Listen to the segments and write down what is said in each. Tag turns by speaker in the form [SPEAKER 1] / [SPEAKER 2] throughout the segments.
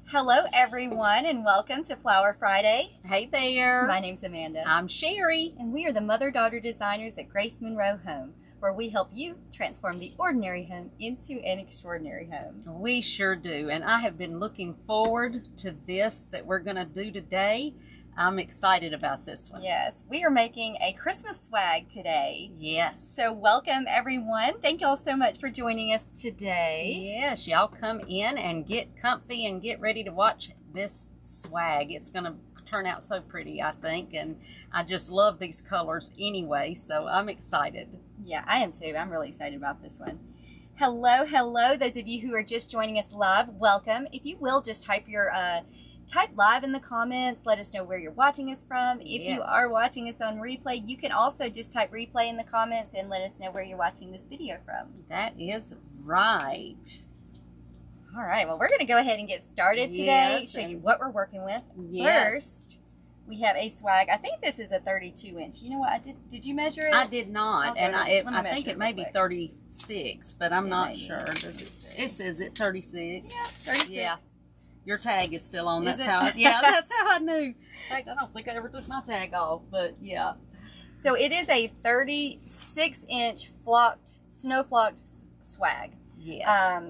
[SPEAKER 1] Hello everyone and welcome to Flower Friday.
[SPEAKER 2] Hey there.
[SPEAKER 1] My name's Amanda.
[SPEAKER 2] I'm Sherry.
[SPEAKER 1] And we are the mother-daughter designers at Grace Monroe Home, where we help you transform the ordinary home into an extraordinary home.
[SPEAKER 2] We sure do. And I have been looking forward to this that we're going to do today. I'm excited about this one.
[SPEAKER 1] Yes, we are making a Christmas swag today.
[SPEAKER 2] Yes.
[SPEAKER 1] So welcome everyone. Thank y'all so much for joining us today.
[SPEAKER 2] Yes, y'all come in and get comfy and get ready to watch this swag. It's going to turn out so pretty, I think. And I just love these colors anyway, so I'm excited.
[SPEAKER 1] Yeah, I am too. I'm really excited about this one. Hello. Those of you who are just joining us live, welcome. If you will, just type live in the comments. Let us know where you're watching us from. If you are watching us on replay, you can also just type replay in the comments and let us know where you're watching this video from.
[SPEAKER 2] That is right.
[SPEAKER 1] All right, well, we're going to go ahead and get started today. Show you what we're working with. First, we have a swag. I think this is a 32 inch. You know what? Did you measure it?
[SPEAKER 2] I did not, and I think it may be 36, but I'm not sure. It says it 36.
[SPEAKER 1] Yeah, 36.
[SPEAKER 2] Yeah. Your tag is still on.
[SPEAKER 1] Is
[SPEAKER 2] That's
[SPEAKER 1] it?
[SPEAKER 2] how. Yeah, that's how I knew. In fact, I don't think I ever took my tag off, but yeah.
[SPEAKER 1] So it is a 36 inch snow flocked swag.
[SPEAKER 2] Yes.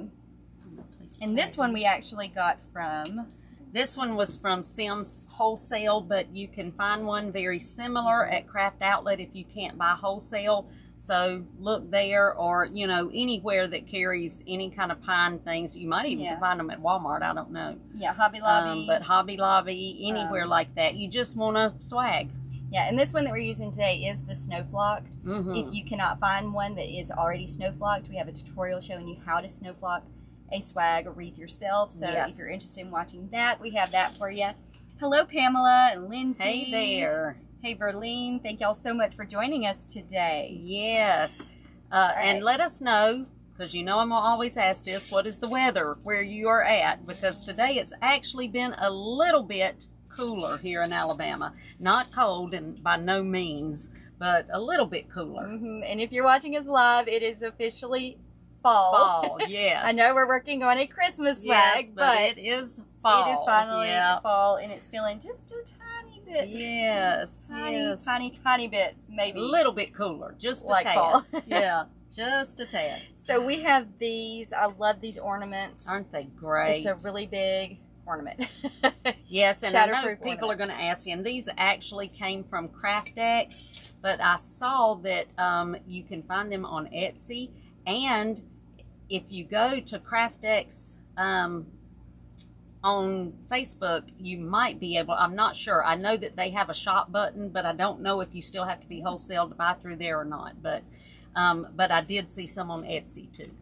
[SPEAKER 1] And this one we actually got from.
[SPEAKER 2] This one was from Sims Wholesale, but you can find one very similar at Craft Outlet if you can't buy wholesale. So look there, or anywhere that carries any kind of pine things. You might even find them at Walmart. I don't know.
[SPEAKER 1] Yeah, Hobby Lobby.
[SPEAKER 2] But Hobby Lobby, anywhere like that. You just want a swag.
[SPEAKER 1] Yeah, and this one that we're using today is the snow flocked.
[SPEAKER 2] Mm-hmm.
[SPEAKER 1] If you cannot find one that is already snow flocked, we have a tutorial showing you how to snow flock a swag or wreath yourself. So if you're interested in watching that, we have that for you. Hello, Pamela and Lindsay.
[SPEAKER 2] Hey there.
[SPEAKER 1] Hey, Verlene. Thank y'all so much for joining us today.
[SPEAKER 2] Yes. And let us know, because I'm going to always ask this, what is the weather where you are at? Because today it's actually been a little bit cooler here in Alabama. Not cold, and by no means, but a little bit cooler.
[SPEAKER 1] Mm-hmm. And if you're watching us live, it is officially fall.
[SPEAKER 2] Yes.
[SPEAKER 1] I know we're working on a Christmas swag, but
[SPEAKER 2] it is fall.
[SPEAKER 1] It is finally fall, and it's feeling just a tiny bit.
[SPEAKER 2] Yes.
[SPEAKER 1] Tiny bit, maybe.
[SPEAKER 2] A little bit cooler, just
[SPEAKER 1] like
[SPEAKER 2] a tad.
[SPEAKER 1] Fall.
[SPEAKER 2] Yeah, just a tad.
[SPEAKER 1] So we have these. I love these ornaments.
[SPEAKER 2] Aren't they great?
[SPEAKER 1] It's a really big ornament.
[SPEAKER 2] Yes, and I know
[SPEAKER 1] Shatterproof
[SPEAKER 2] people
[SPEAKER 1] ornament.
[SPEAKER 2] are going to ask you, and these actually came from Craftex, but I saw that you can find them on Etsy, and if you go to Craftex on Facebook, you might be able, I'm not sure. I know that they have a shop button, but I don't know if you still have to be wholesale to buy through there or not. But I did see some on Etsy too.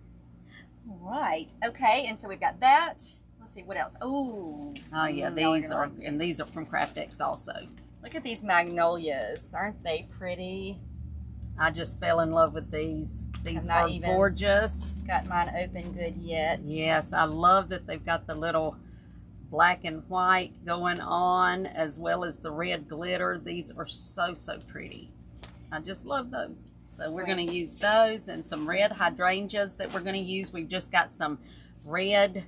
[SPEAKER 1] Right. Okay, and so we've got that. Let's see, what else? Oh
[SPEAKER 2] yeah, these are, and these are from Craftex also.
[SPEAKER 1] Look at these magnolias. Aren't they pretty?
[SPEAKER 2] I just fell in love with these. These are gorgeous.
[SPEAKER 1] Got mine open good yet.
[SPEAKER 2] Yes, I love that they've got the little black and white going on, as well as the red glitter. These are so pretty. I just love those. So we're going to use those and some red hydrangeas that we're going to use. We've just got some red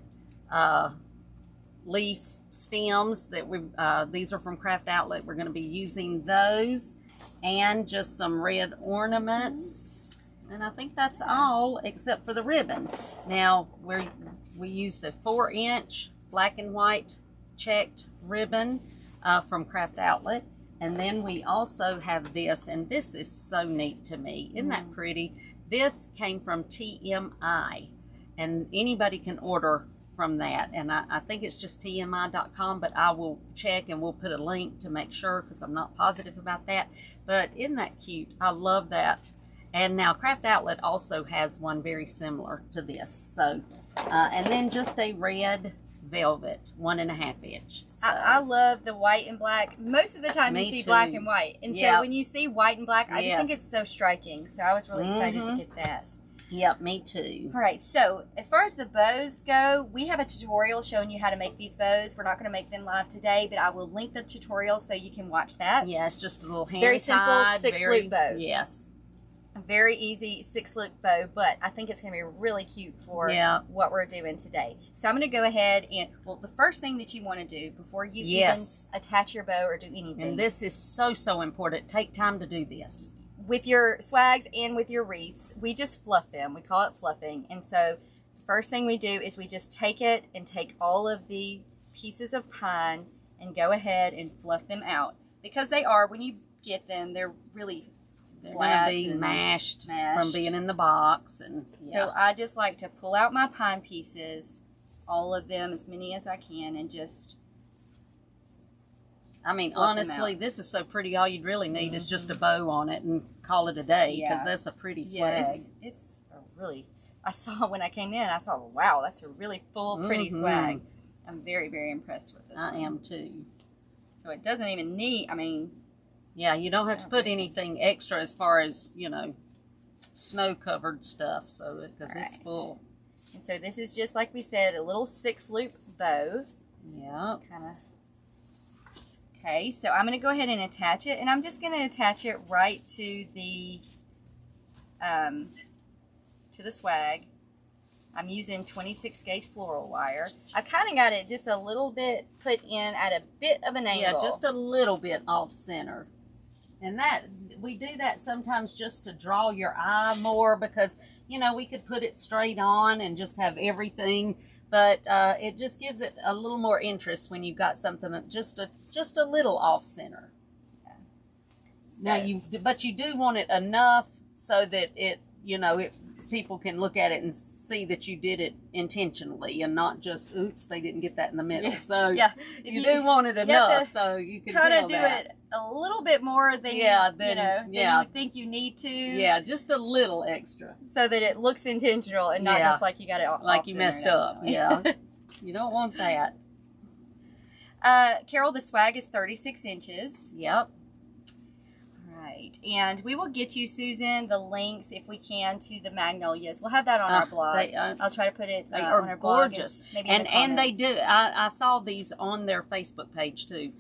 [SPEAKER 2] leaf stems that these are from Craft Outlet. We're going to be using those, and just some red ornaments. And I think that's all except for the ribbon. Now, we used a 4-inch black and white checked ribbon from Craft Outlet. And then we also have this, and this is so neat to me. Isn't that pretty? This came from TMI, and anybody can order from that. And I think it's just tmi.com, but I will check and we'll put a link to make sure, because I'm not positive about that. But isn't that cute? I love that. And now Craft Outlet also has one very similar to this. So, and then just a red velvet, 1.5 inch. So.
[SPEAKER 1] I love the white and black. Most of the time you see black and white. And so when you see white and black, I just think it's so striking. So I was really excited to get that.
[SPEAKER 2] Yep, me too.
[SPEAKER 1] All right, so as far as the bows go, we have a tutorial showing you how to make these bows. We're not going to make them live today, but I will link the tutorial so you can watch that.
[SPEAKER 2] Yeah, it's just a little hand
[SPEAKER 1] very simple
[SPEAKER 2] tied,
[SPEAKER 1] 6-loop bow.
[SPEAKER 2] Yes.
[SPEAKER 1] A very easy 6-loop bow, but I think it's going to be really cute for what we're doing today. So I'm going to go ahead and, well, the first thing that you want to do before you even attach your bow or do anything.
[SPEAKER 2] And this is so important. Take time to do this.
[SPEAKER 1] With your swags and with your wreaths, we just fluff them. We call it fluffing. And so the first thing we do is we just take it and take all of the pieces of pine and go ahead and fluff them out. Because they are, when you get them, they're really
[SPEAKER 2] they're going to be mashed from being in the box. And
[SPEAKER 1] so I just like to pull out my pine pieces, all of them, as many as I can, and just
[SPEAKER 2] honestly, this is so pretty. All you'd really need is just a bow on it and call it a day, because that's a pretty swag.
[SPEAKER 1] It's a really, I saw when I came in, I saw, wow, that's a really full, pretty swag. I'm very, very impressed with this
[SPEAKER 2] I am too.
[SPEAKER 1] So it doesn't even need,
[SPEAKER 2] yeah, you don't have to put anything extra as far as, snow-covered stuff, so because it's full.
[SPEAKER 1] And so this is just like we said, a little 6-loop bow.
[SPEAKER 2] Yeah.
[SPEAKER 1] Okay, so I'm going to go ahead and attach it, and I'm just going to attach it right to the swag. I'm using 26 gauge floral wire. I kind of got it just a little bit put in at a bit of an angle.
[SPEAKER 2] Yeah, just a little bit off center. And that we do that sometimes just to draw your eye more, because we could put it straight on and just have everything, but it just gives it a little more interest when you've got something that just a little off center. Okay. So, but you do want it enough so that it people can look at it and see that you did it intentionally and not just, oops, they didn't get that in the middle. So you do want it enough so you can
[SPEAKER 1] kind of do it a little bit more than than you think you need to.
[SPEAKER 2] Yeah, just a little extra.
[SPEAKER 1] So that it looks intentional and not just like you got it all
[SPEAKER 2] like you messed up. Yeah. You don't want that.
[SPEAKER 1] Carol, the swag is 36 inches.
[SPEAKER 2] Yep.
[SPEAKER 1] And we will get you, Susan, the links, if we can, to the magnolias. We'll have that on our blog. I'll try to put it on our blog.
[SPEAKER 2] Gorgeous.
[SPEAKER 1] Maybe
[SPEAKER 2] and they do. I saw these on their Facebook page, too,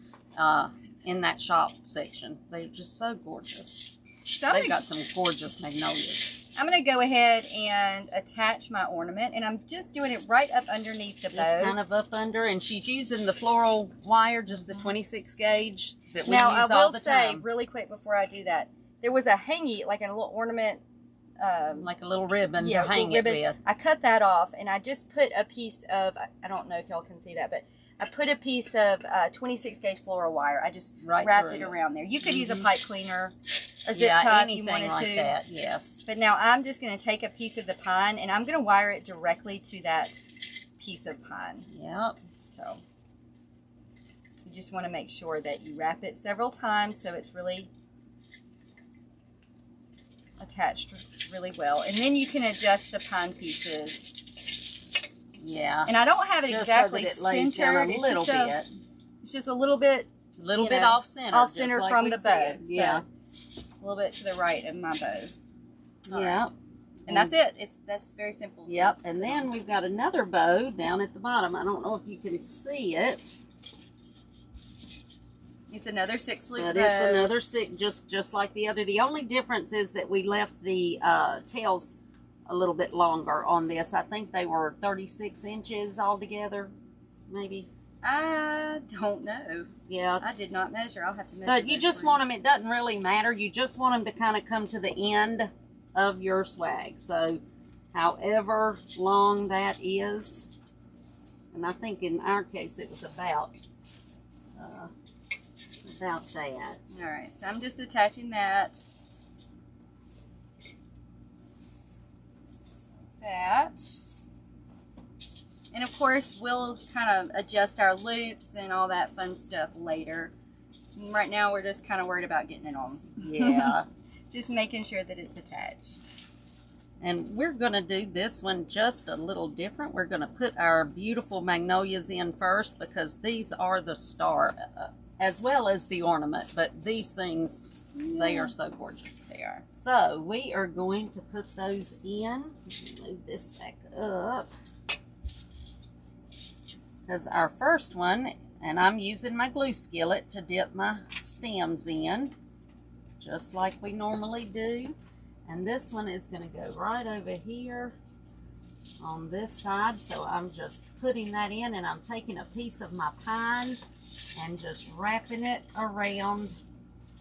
[SPEAKER 2] in that shop section. They're just so gorgeous. So they've got some gorgeous magnolias.
[SPEAKER 1] I'm going to go ahead and attach my ornament, and I'm just doing it right up underneath the bow.
[SPEAKER 2] Just kind of up under, and she's using the floral wire, just the 26 gauge.
[SPEAKER 1] Now, I will say really quick before I do that, there was a hangy, like a little ornament.
[SPEAKER 2] Like a little ribbon to hang it with.
[SPEAKER 1] I cut that off, and I just put a piece of, I don't know if y'all can see that, but I put a piece of 26 gauge floral wire. I just wrapped it around there. You could use a pipe cleaner, a zip tie if you wanted
[SPEAKER 2] like
[SPEAKER 1] to.
[SPEAKER 2] That, yes.
[SPEAKER 1] But now I'm just going to take a piece of the pine, and I'm going to wire it directly to that piece of pine.
[SPEAKER 2] Yep.
[SPEAKER 1] So you just want to make sure that you wrap it several times so it's really attached really well. And then you can adjust the pine pieces.
[SPEAKER 2] Yeah.
[SPEAKER 1] And I don't have it
[SPEAKER 2] just
[SPEAKER 1] exactly
[SPEAKER 2] so that it lays
[SPEAKER 1] centered.
[SPEAKER 2] Down a little bit.
[SPEAKER 1] It's just a little bit.
[SPEAKER 2] Bit off center.
[SPEAKER 1] Off center
[SPEAKER 2] like
[SPEAKER 1] from the bow.
[SPEAKER 2] Yeah.
[SPEAKER 1] So a little bit to the right of my bow.
[SPEAKER 2] Yeah.
[SPEAKER 1] And that's it. That's very simple.
[SPEAKER 2] Yep. And then we've got another bow down at the bottom. I don't know if you can see it.
[SPEAKER 1] It's another 6-loop bow.
[SPEAKER 2] But it's another 6, just like the other. The only difference is that we left the tails a little bit longer on this. I think they were 36 inches altogether, maybe.
[SPEAKER 1] I don't know.
[SPEAKER 2] Yeah.
[SPEAKER 1] I did not measure. I'll have to measure.
[SPEAKER 2] But you just want them, it doesn't really matter. You just want them to kind of come to the end of your swag. So however long that is, and I think in our case it was about that.
[SPEAKER 1] All right, so I'm just attaching that. That. And of course, we'll kind of adjust our loops and all that fun stuff later. And right now, we're just kind of worried about getting it on.
[SPEAKER 2] Yeah.
[SPEAKER 1] Just making sure that it's attached.
[SPEAKER 2] And we're going to do this one just a little different. We're going to put our beautiful magnolias in first, because these are the star, as well as the ornament. But these things, they are so gorgeous. They are. So we are going to put those in. Move this back up. Because our first one, and I'm using my glue skillet to dip my stems in, just like we normally do. And this one is going to go right over here on this side. So I'm just putting that in, and I'm taking a piece of my pine and just wrapping it around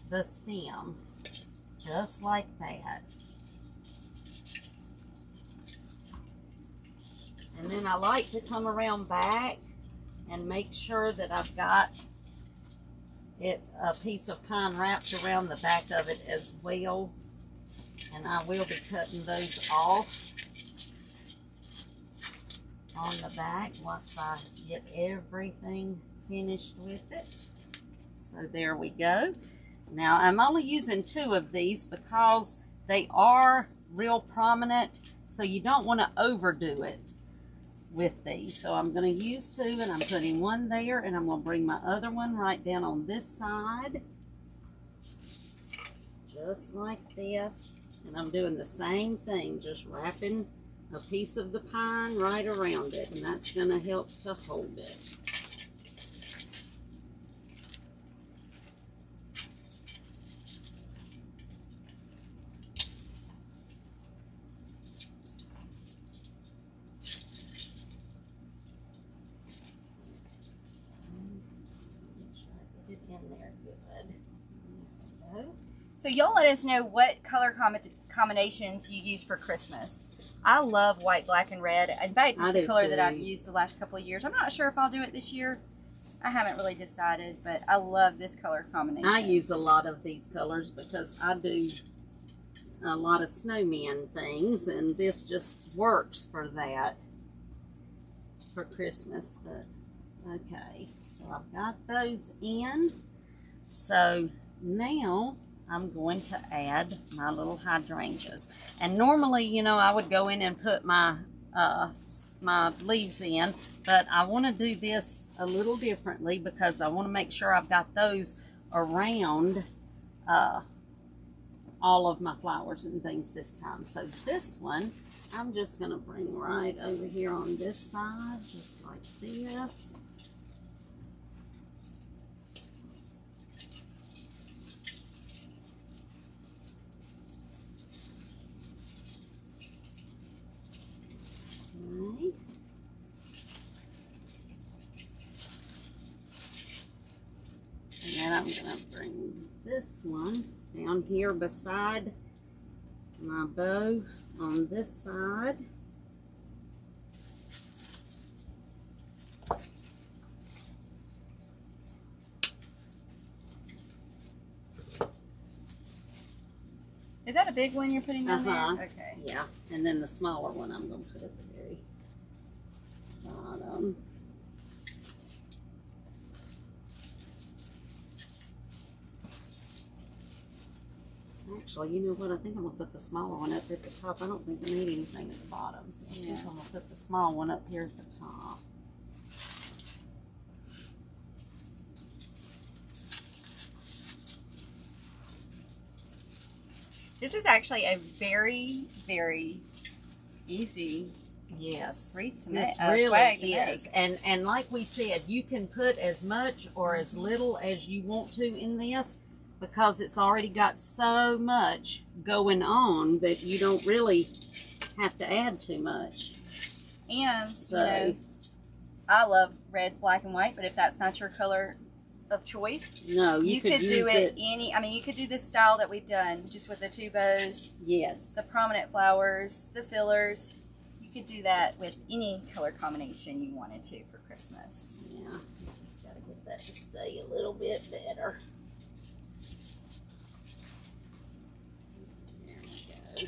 [SPEAKER 2] the stem, just like that. And then I like to come around back and make sure that I've got a piece of pine wrapped around the back of it as well. And I will be cutting those off on the back once I get everything finished with it. So there we go. Now I'm only using 2 of these because they are real prominent, so you don't want to overdo it with these. So I'm going to use 2, and I'm putting 1 there, and I'm going to bring my other one right down on this side, just like this. And I'm doing the same thing, just wrapping a piece of the pine right around it, and that's going to help to hold it.
[SPEAKER 1] So y'all let us know what color combinations you use for Christmas. I love white, black, and red. In fact, it's the color that I've used the last couple of years. I'm not sure if I'll do it this year. I haven't really decided, but I love this color combination.
[SPEAKER 2] I use a lot of these colors because I do a lot of snowman things, and this just works for that for Christmas. But okay, so I've got those in. So now I'm going to add my little hydrangeas. And normally, you know, I would go in and put my my leaves in, but I want to do this a little differently because I want to make sure I've got those around all of my flowers and things this time. So this one, I'm just going to bring right over here on this side, just like this. Okay. And then I'm going to bring this one down here beside my bow on this side.
[SPEAKER 1] Is that a big one you're putting down there?
[SPEAKER 2] Okay. Yeah, and then the smaller one I'm going to put at the very bottom. Actually, you know what? I think I'm going to put the smaller one up at the top. I don't think I need anything at the bottom, so I think I'm going to put the small one up here at the top.
[SPEAKER 1] This is actually a very, very easy wreath to make.
[SPEAKER 2] This really is. And like we said, you can put as much or as little as you want to in this because it's already got so much going on that you don't really have to add too much.
[SPEAKER 1] And, so, you know, I love red, black, and white, but if that's not your color of choice,
[SPEAKER 2] no,
[SPEAKER 1] you could do it I mean, you could do this style that we've done just with the 2 bows.
[SPEAKER 2] Yes.
[SPEAKER 1] The prominent flowers, the fillers. You could do that with any color combination you wanted to for Christmas.
[SPEAKER 2] Yeah, just got to get that to stay a little bit better. There we go.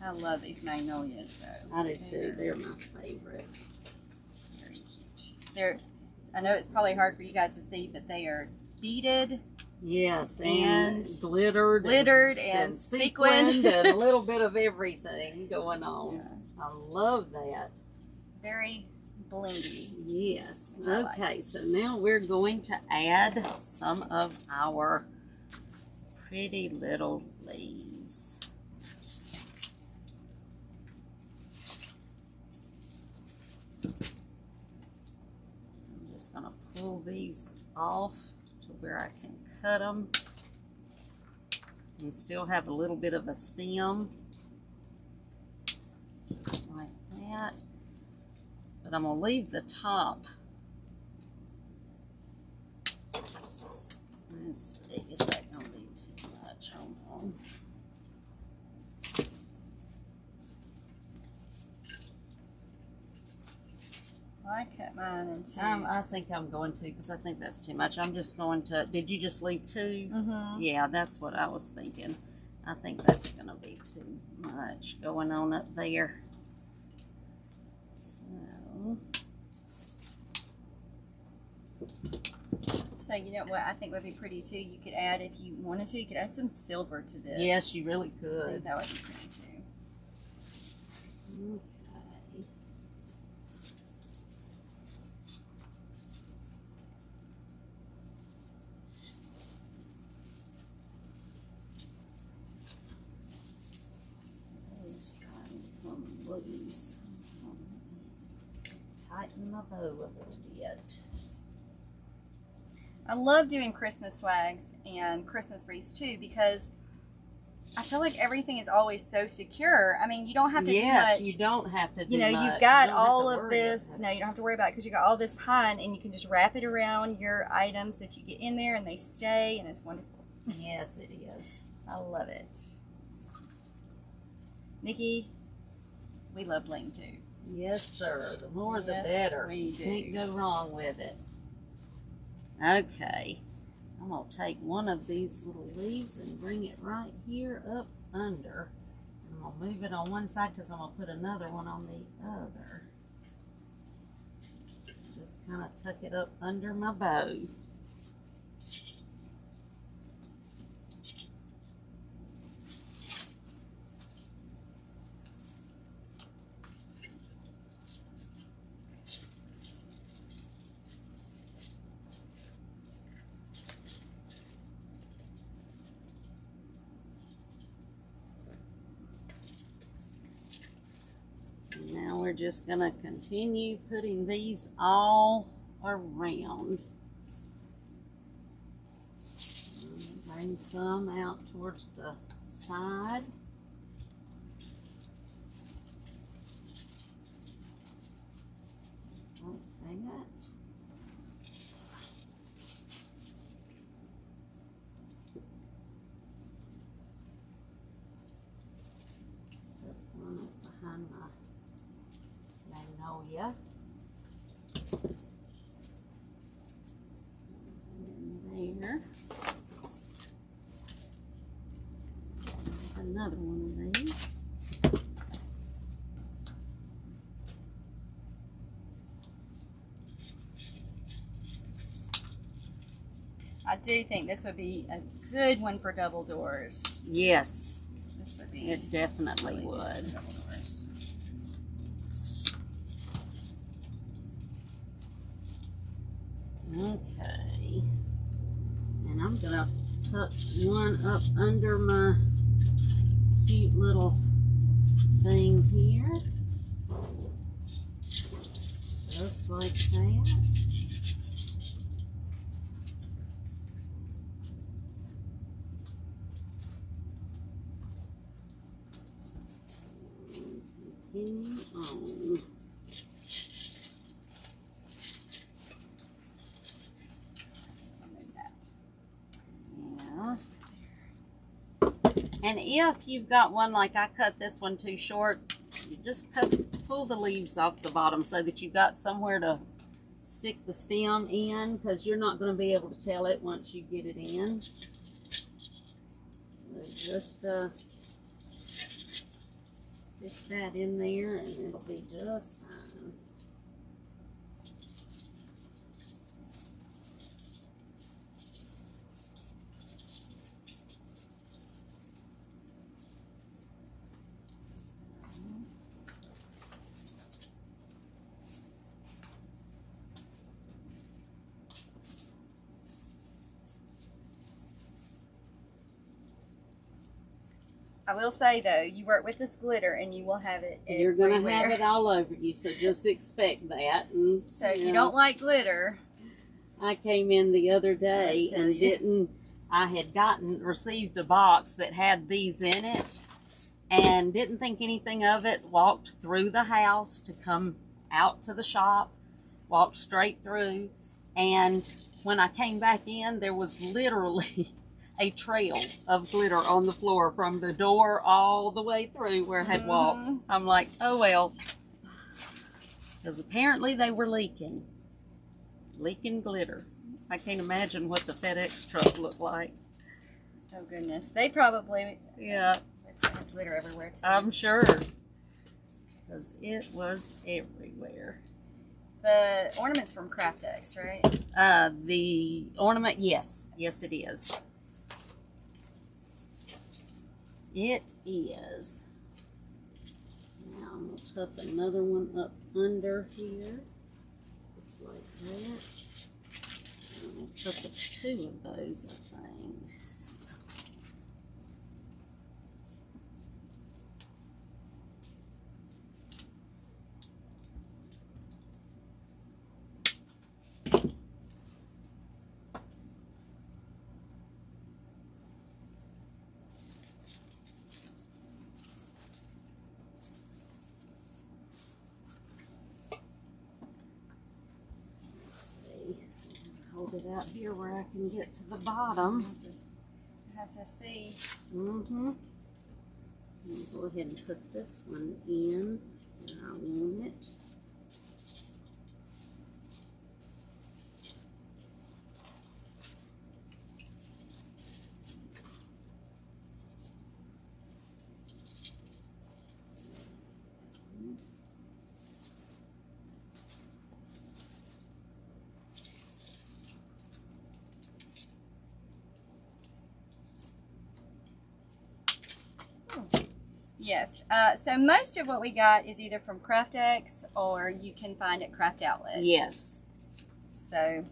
[SPEAKER 1] I love these magnolias though.
[SPEAKER 2] I do too. They're my favorite.
[SPEAKER 1] Very cute. I know it's probably hard for you guys to see, but they are beaded.
[SPEAKER 2] Yes, and glittered
[SPEAKER 1] and sequined.
[SPEAKER 2] And a little bit of everything going on.
[SPEAKER 1] Yeah.
[SPEAKER 2] I love that.
[SPEAKER 1] Very blingy.
[SPEAKER 2] Yes. Okay, so now we're going to add some of our pretty little leaves. Going to pull these off to where I can cut them. and still have a little bit of a stem like that. But I'm going to leave the top. Let's see, is that going to be too much? Hold on.
[SPEAKER 1] I cut mine in two.
[SPEAKER 2] I think I'm going to, because I think that's too much. I'm just going to, did you just leave 2?
[SPEAKER 1] Mm-hmm.
[SPEAKER 2] Yeah, that's what I was thinking. I think that's going to be too much going on up there.
[SPEAKER 1] So you know what I think would be pretty too? You could add, if you wanted to, you could add some silver to this.
[SPEAKER 2] Yes, you really
[SPEAKER 1] I
[SPEAKER 2] could.
[SPEAKER 1] think that would be pretty too.
[SPEAKER 2] Okay. Those trying to come loose. Tighten my bow a little bit.
[SPEAKER 1] I love doing Christmas swags and Christmas wreaths too, because I feel like everything is always so secure. I mean, you don't have to do much.
[SPEAKER 2] Yes, you don't have to do much.
[SPEAKER 1] You've got all of this. No, you don't have to worry about it, because you got all this pine, and you can just wrap it around your items that you get in there, and they stay, and it's wonderful.
[SPEAKER 2] Yes, it is.
[SPEAKER 1] I love it. Nikki, we love bling too.
[SPEAKER 2] Yes, sir. The more the
[SPEAKER 1] Yes,
[SPEAKER 2] better.
[SPEAKER 1] we do.
[SPEAKER 2] Can't go wrong with it. Okay. I'm going to take one of these little leaves and bring it right here up under. I'm going to move it on one side because I'm going to put another one on the other. Just kind of tuck it up under my bow. Now we're just going to continue putting these all around. Bring some out towards the side. Just like that. Put one up behind my magnolia. And there. Another one of these.
[SPEAKER 1] I do think this would be a good one for double doors.
[SPEAKER 2] Yes,
[SPEAKER 1] This would be.
[SPEAKER 2] it definitely
[SPEAKER 1] really good
[SPEAKER 2] would.
[SPEAKER 1] for double doors.
[SPEAKER 2] Okay. And I'm gonna tuck one up under my cute little thing here. Just like that. Continue on. Yeah. And if you've got one like I cut this one too short, you just pull the leaves off the bottom so that you've got somewhere to stick the stem in, because you're not going to be able to tell it once you get it in. So just stick that in there and it'll be just fine.
[SPEAKER 1] I will say though, you work with this glitter and you will have it
[SPEAKER 2] You're going to
[SPEAKER 1] everywhere.
[SPEAKER 2] have it all over you, so just expect that. And,
[SPEAKER 1] So if you don't like glitter,
[SPEAKER 2] I came in the other day
[SPEAKER 1] I'll tell
[SPEAKER 2] and
[SPEAKER 1] you.
[SPEAKER 2] didn't. I had received a box that had these in it and didn't think anything of it. Walked through the house to come out to the shop, walked straight through, and when I came back in, there was literally a trail of glitter on the floor from the door all the way through where I had walked. I'm like, oh well, because apparently they were leaking glitter. I can't imagine what the FedEx truck looked like.
[SPEAKER 1] Oh goodness, they probably
[SPEAKER 2] yeah
[SPEAKER 1] had glitter everywhere too.
[SPEAKER 2] I'm sure, because it was everywhere.
[SPEAKER 1] The ornament's from Craftex, right?
[SPEAKER 2] The ornament, yes, it is. It is. Now I'm going to tuck another one up under here, just like that. I'm going to tuck up 2 of those, I think. Hold it out here where I can get to the bottom.
[SPEAKER 1] I have to see.
[SPEAKER 2] Go ahead and put this one in where I want it.
[SPEAKER 1] Yes. So most of what we got is either from Craftex or you can find at Craft Outlet.
[SPEAKER 2] Yes.
[SPEAKER 1] So.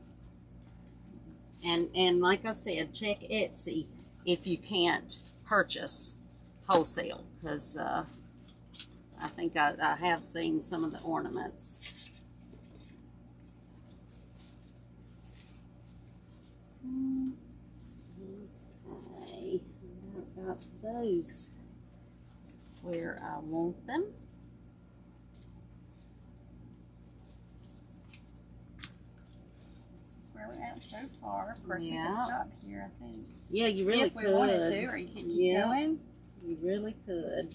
[SPEAKER 2] And like I said, check Etsy if you can't purchase wholesale, because I think I have seen some of the ornaments. Okay, I've got those where I want them.
[SPEAKER 1] This is where we're at so far. Of course, we
[SPEAKER 2] Yeah.
[SPEAKER 1] could stop here, I think.
[SPEAKER 2] Yeah, you really
[SPEAKER 1] if
[SPEAKER 2] could.
[SPEAKER 1] we wanted to, or you can keep going.
[SPEAKER 2] You really could.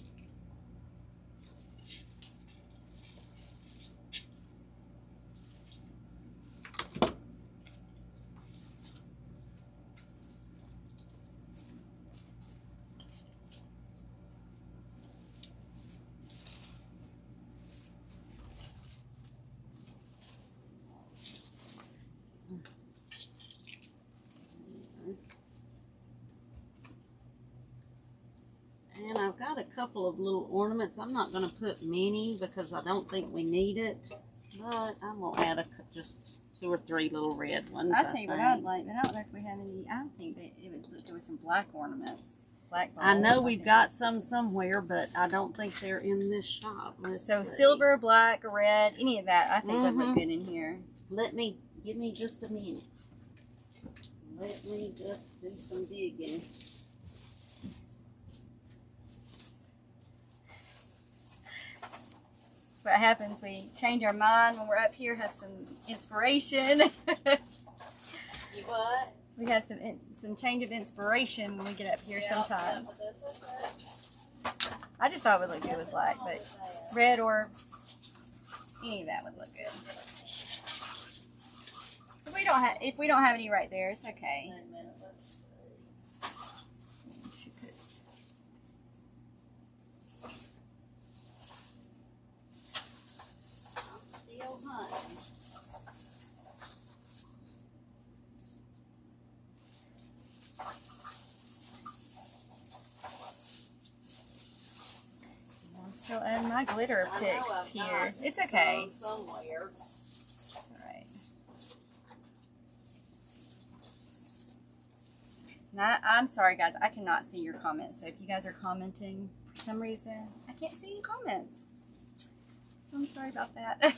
[SPEAKER 2] And I've got a couple of little ornaments. I'm not going to put many because I don't think we need it, but I'm going to add just 2 or 3 little red ones.
[SPEAKER 1] I'll tell you what I'd like, but I don't know if we have any. I think that it would look good with some black ornaments. Black balls.
[SPEAKER 2] I know we've got some somewhere, but I don't think they're in this shop. Let's
[SPEAKER 1] So
[SPEAKER 2] see.
[SPEAKER 1] silver, black, red, any of that, I think would look good in here.
[SPEAKER 2] Give me just a minute. Let me just do some digging.
[SPEAKER 1] That's what happens. We change our mind when we're up here, have some inspiration.
[SPEAKER 2] You what?
[SPEAKER 1] We have some change of inspiration when we get up here sometimes. I just thought it would look good with black, but red or any of that would look good. If we don't have any right there, it's okay. She puts.
[SPEAKER 2] Still hunting.
[SPEAKER 1] I'm still adding my glitter picks here. It's okay.
[SPEAKER 2] Somewhere.
[SPEAKER 1] Alright. Now, I'm sorry guys, I cannot see your comments. So if you guys are commenting for some reason, I can't see any comments. I'm sorry about that.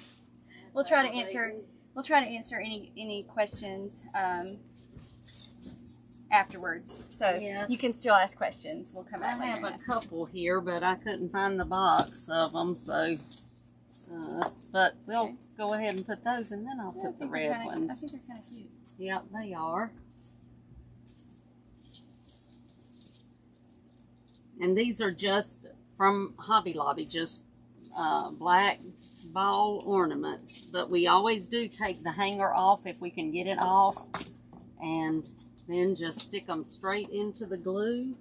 [SPEAKER 1] We'll try to answer any questions afterwards. So
[SPEAKER 2] Yes.
[SPEAKER 1] you can still ask questions. We'll come
[SPEAKER 2] I
[SPEAKER 1] out later.
[SPEAKER 2] have a
[SPEAKER 1] and ask.
[SPEAKER 2] couple here, but I couldn't find the box of them, so. But we'll
[SPEAKER 1] Okay.
[SPEAKER 2] go ahead and put those, and then I'll
[SPEAKER 1] Yeah, I
[SPEAKER 2] put the
[SPEAKER 1] think they're
[SPEAKER 2] red
[SPEAKER 1] kinda- I
[SPEAKER 2] ones.
[SPEAKER 1] think they're kind of cute.
[SPEAKER 2] Yep, they are. And these are just from Hobby Lobby, just black ball ornaments. But we always do take the hanger off if we can get it off, and then just stick them straight into the glue.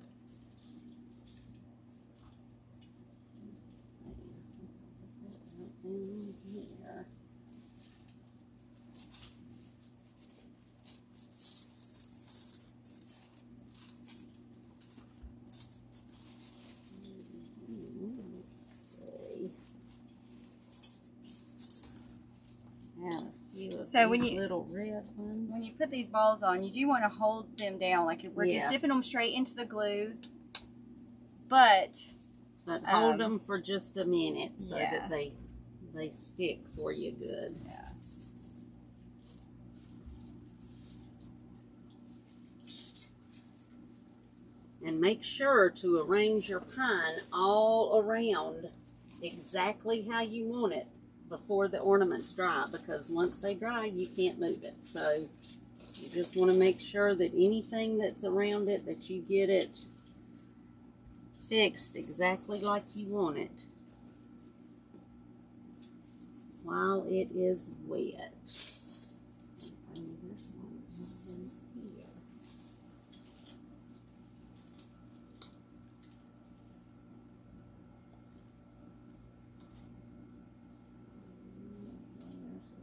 [SPEAKER 2] Here.
[SPEAKER 1] So when
[SPEAKER 2] these
[SPEAKER 1] you-
[SPEAKER 2] little red ones.
[SPEAKER 1] When you put these balls on, you do want to hold them down, like we're just
[SPEAKER 2] Yes.
[SPEAKER 1] dipping them straight into the glue. But
[SPEAKER 2] hold them for just a minute so
[SPEAKER 1] yeah.
[SPEAKER 2] that they stick for you good.
[SPEAKER 1] yeah.
[SPEAKER 2] And make sure to arrange your pine all around exactly how you want it before the ornaments dry, because once they dry you can't move it. So you just want to make sure that anything that's around it, that you get it fixed exactly like you want it while it is wet. Bring this one in here.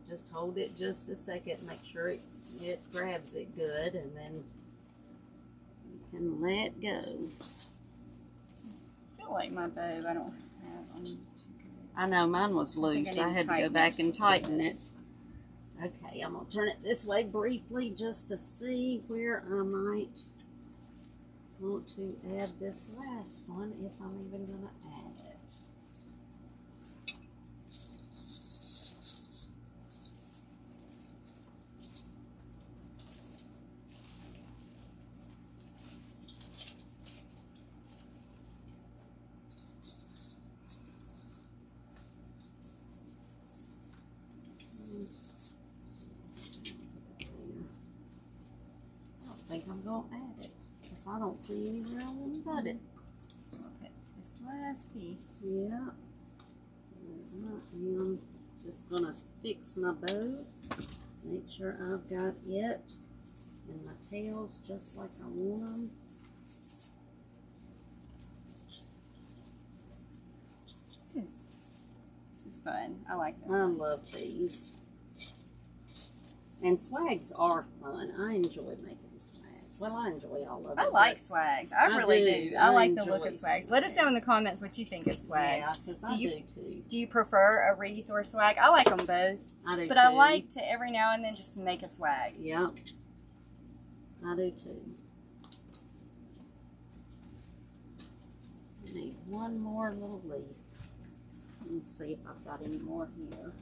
[SPEAKER 2] Just hold it just a second, make sure it grabs it good, and then you can let go.
[SPEAKER 1] I feel like my bow, I don't have them too good.
[SPEAKER 2] I know mine was
[SPEAKER 1] think I
[SPEAKER 2] loose.
[SPEAKER 1] need
[SPEAKER 2] I
[SPEAKER 1] to
[SPEAKER 2] had to go
[SPEAKER 1] tighten
[SPEAKER 2] back
[SPEAKER 1] it
[SPEAKER 2] and
[SPEAKER 1] just a
[SPEAKER 2] tighten
[SPEAKER 1] bit.
[SPEAKER 2] it. Okay, I'm gonna turn it this way briefly just to see where I might want to add this last one, if I'm even gonna add it. I don't think I'm gonna add it, because I don't see anywhere I want to put it.
[SPEAKER 1] I'll put this last piece.
[SPEAKER 2] Yeah. I am just gonna fix my bow, make sure I've got it and my tails just like I want them.
[SPEAKER 1] This is fun. I like this.
[SPEAKER 2] I love these. And swags are fun. I enjoy making swags. Well, I enjoy all of it.
[SPEAKER 1] I like swags. I really do. I like the look
[SPEAKER 2] enjoy
[SPEAKER 1] of swags. Let us know in the comments what you think of
[SPEAKER 2] Yeah,
[SPEAKER 1] swags.
[SPEAKER 2] because
[SPEAKER 1] Do
[SPEAKER 2] I
[SPEAKER 1] you-
[SPEAKER 2] do too.
[SPEAKER 1] Do you prefer a wreath or a swag? I like them both,
[SPEAKER 2] I do
[SPEAKER 1] but
[SPEAKER 2] too.
[SPEAKER 1] I like to every now and then just make a swag.
[SPEAKER 2] Yep. I do too. I need one more little leaf. Let's see if I've got any more here.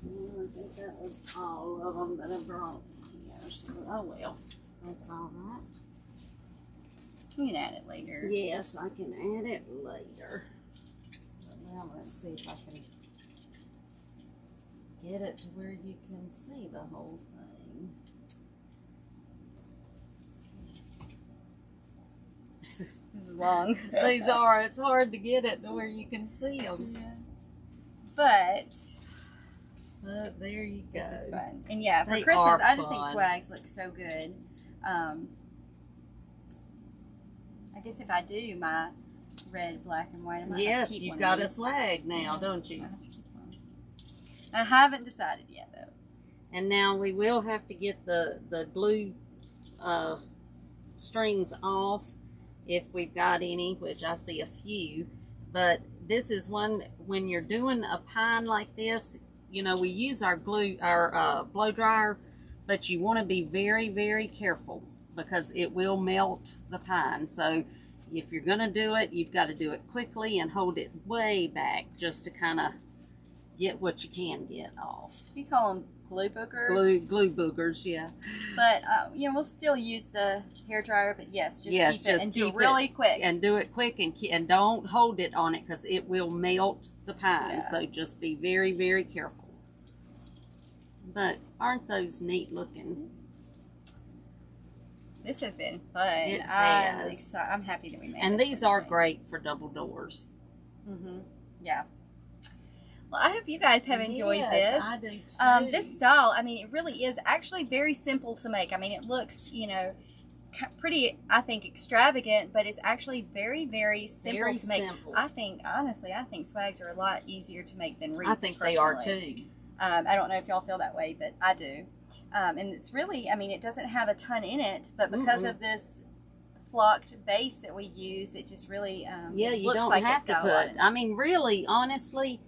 [SPEAKER 2] I think that was all of them that I brought here. So, oh well, that's all right.
[SPEAKER 1] You can add it later.
[SPEAKER 2] Yes, I can add it later. But now let's see if I can get it to where you can see the whole thing.
[SPEAKER 1] This is long.
[SPEAKER 2] These are, it's hard to get it to where you can see them.
[SPEAKER 1] Yeah. But
[SPEAKER 2] But there you go.
[SPEAKER 1] this is fun. And yeah, for
[SPEAKER 2] They
[SPEAKER 1] Christmas,
[SPEAKER 2] are
[SPEAKER 1] I just think
[SPEAKER 2] fun.
[SPEAKER 1] swags look so good. I guess if I do my red, black, and white, I might have to
[SPEAKER 2] Yes,
[SPEAKER 1] keep
[SPEAKER 2] you've
[SPEAKER 1] one
[SPEAKER 2] got
[SPEAKER 1] of
[SPEAKER 2] a
[SPEAKER 1] these.
[SPEAKER 2] swag now, don't
[SPEAKER 1] I
[SPEAKER 2] you?
[SPEAKER 1] have to keep one. I haven't decided yet, though.
[SPEAKER 2] And now we will have to get the glue strings off if we've got any, which I see a few. But this is one, when you're doing a pine like this, you know, we use our glue, our blow dryer, but you want to be very, very careful because it will melt the pine. So if you're going to do it, you've got to do it quickly and hold it way back just to kind of get what you can get off.
[SPEAKER 1] We call them glue boogers.
[SPEAKER 2] Glue boogers, yeah.
[SPEAKER 1] But you know, we'll still use the hair dryer. But yes, keep it and do it really quick.
[SPEAKER 2] And do it quick and don't hold it on it because it will melt the pine.
[SPEAKER 1] Yeah.
[SPEAKER 2] So just be very, very careful. But aren't those neat looking?
[SPEAKER 1] This has been fun.
[SPEAKER 2] It has.
[SPEAKER 1] I'm happy that we made.
[SPEAKER 2] And these are great for double doors.
[SPEAKER 1] Yeah. Well, I hope you guys have enjoyed this.
[SPEAKER 2] I do too.
[SPEAKER 1] This style, I mean, it really is actually very simple to make. I mean, it looks, you know, pretty, I think, extravagant, but it's actually very, very simple to make.
[SPEAKER 2] Simple.
[SPEAKER 1] I think, honestly, swags are a lot easier to make than wreaths.
[SPEAKER 2] I think
[SPEAKER 1] personally.
[SPEAKER 2] they are too.
[SPEAKER 1] I don't know if y'all feel that way, but I do. And it's really, I mean, it doesn't have a ton in it, but because of this flocked base that we use, it just really
[SPEAKER 2] you
[SPEAKER 1] looks
[SPEAKER 2] don't
[SPEAKER 1] like
[SPEAKER 2] have
[SPEAKER 1] it's
[SPEAKER 2] to
[SPEAKER 1] got a lot
[SPEAKER 2] put.
[SPEAKER 1] in it.
[SPEAKER 2] I mean, really, honestly,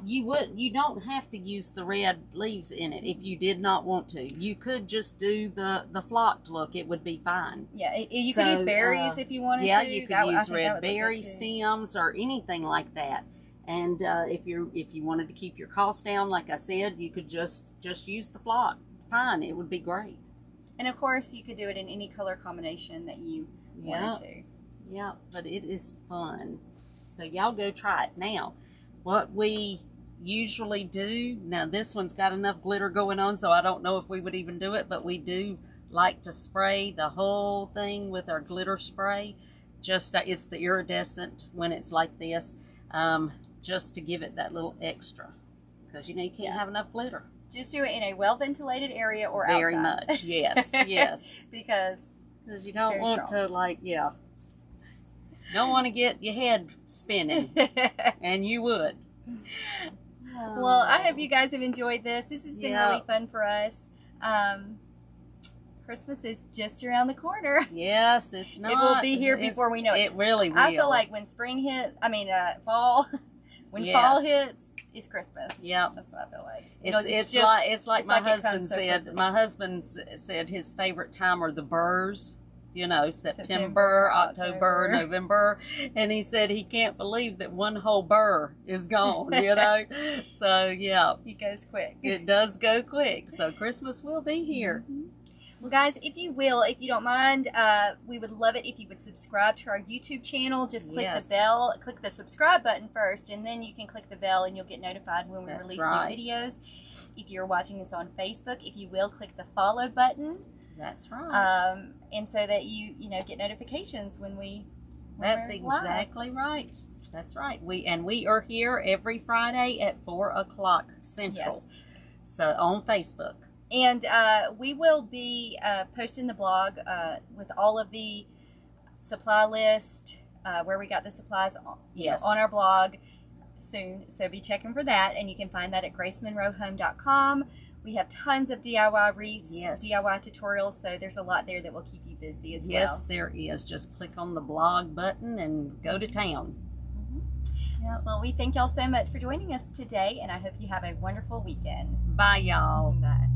[SPEAKER 2] you don't have to use the red leaves in it if you did not want to. You could just do the flocked look; it would be fine.
[SPEAKER 1] Yeah, you could use berries if you wanted to.
[SPEAKER 2] Yeah, you could use red berry
[SPEAKER 1] too.
[SPEAKER 2] stems or anything like that. And if you wanted to keep your costs down, like I said, you could just use the flocked pine. It would be great.
[SPEAKER 1] And of course, you could do it in any color combination that you wanted to.
[SPEAKER 2] Yeah, but it is fun. So y'all go try it. Now, what we usually do, now this one's got enough glitter going on, so I don't know if we would even do it, but we do like to spray the whole thing with our glitter spray. Just it's the iridescent when it's like this, just to give it that little extra. Because, you know, you can't have enough glitter.
[SPEAKER 1] Just do it in a well-ventilated area or
[SPEAKER 2] Very
[SPEAKER 1] outside.
[SPEAKER 2] much, yes, yes.
[SPEAKER 1] Because
[SPEAKER 2] you don't want to, don't want to get your head spinning, and you would.
[SPEAKER 1] Well, I hope you guys have enjoyed this. This has been really fun for us. Christmas is just around the corner.
[SPEAKER 2] Yes, it's not.
[SPEAKER 1] It will be here before we know it.
[SPEAKER 2] It really will.
[SPEAKER 1] I feel like when fall, when fall hits, it's Christmas.
[SPEAKER 2] Yep.
[SPEAKER 1] That's what I feel like.
[SPEAKER 2] It's like my husband said. My husband said his favorite time are the burrs. You know, September, October, November. And he said he can't believe that one whole burr is gone, you know. So, yeah.
[SPEAKER 1] It goes quick.
[SPEAKER 2] It does go quick. So Christmas will be here.
[SPEAKER 1] Well, guys, if you don't mind, we would love it if you would subscribe to our YouTube channel. Just click the bell, click the subscribe button first, and then you can click the bell and you'll get notified when we release new videos. If you're watching us on Facebook, if you will, click the follow button.
[SPEAKER 2] That's right.
[SPEAKER 1] And so that you get notifications when we.
[SPEAKER 2] That's exactly right. That's right. We are here every Friday at 4:00 Central.
[SPEAKER 1] Yes.
[SPEAKER 2] So on Facebook.
[SPEAKER 1] And we will be posting the blog with all of the supply list, where we got the supplies on our blog soon. So be checking for that. And you can find that at gracemonroehome.com. We have tons of DIY wreaths, DIY tutorials. So there's a lot there that will keep you busy as well.
[SPEAKER 2] Yes, there is. Just click on the blog button and go to town.
[SPEAKER 1] Yeah. Well, we thank y'all so much for joining us today. And I hope you have a wonderful weekend.
[SPEAKER 2] Bye, y'all.
[SPEAKER 1] Bye.